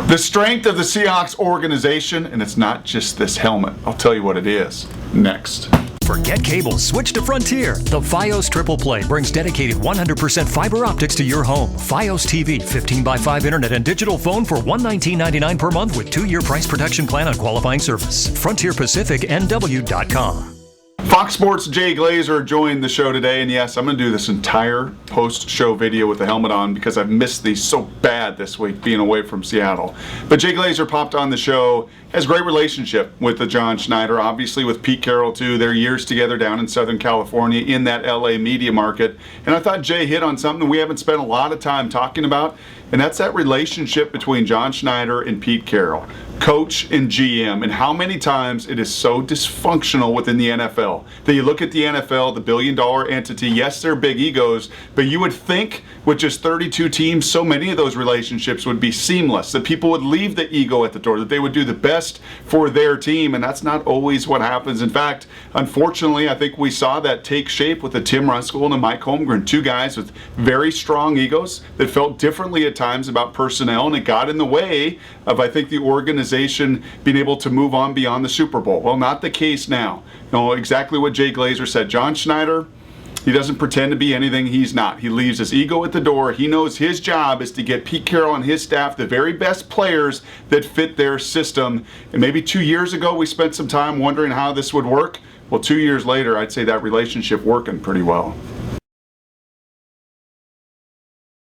The strength of the Seahawks organization, and it's not just this helmet. I'll tell you what it is next. Forget cable, switch to Frontier. The Fios Triple Play brings dedicated 100% fiber optics to your home. Fios TV, 15x5 internet and digital phone for $119.99 per month with 2-year price protection plan on qualifying service. FrontierPacificNW.com. Fox Sports' Jay Glazer joined the show today, and yes, I'm going to do this entire post-show video with the helmet on because I've missed these so bad this week being away from Seattle. But Jay Glazer popped on the show, has a great relationship with the John Schneider, obviously with Pete Carroll too, their years together down in Southern California in that LA media market. And I thought Jay hit on something we haven't spent a lot of time talking about, and that's that relationship between John Schneider and Pete Carroll, coach and GM, and how many times it is so dysfunctional within the NFL. That you look at the NFL, the billion-dollar entity, yes, they're big egos, but you would think with just 32 teams, so many of those relationships would be seamless, that people would leave the ego at the door, that they would do the best for their team, and that's not always what happens. In fact, unfortunately, I think we saw that take shape with the Tim Ruskell and the Mike Holmgren, two guys with very strong egos that felt differently at times about personnel, and it got in the way of, I think, the organization being able to move on beyond the Super Bowl. Well, not the case now. You know, exactly what Jay Glazer said. John Schneider, he doesn't pretend to be anything he's not. He leaves his ego at the door. He knows his job is to get Pete Carroll and his staff the very best players that fit their system. And maybe 2 years ago we spent some time wondering how this would work. Well, 2 years later, I'd say that relationship working pretty well.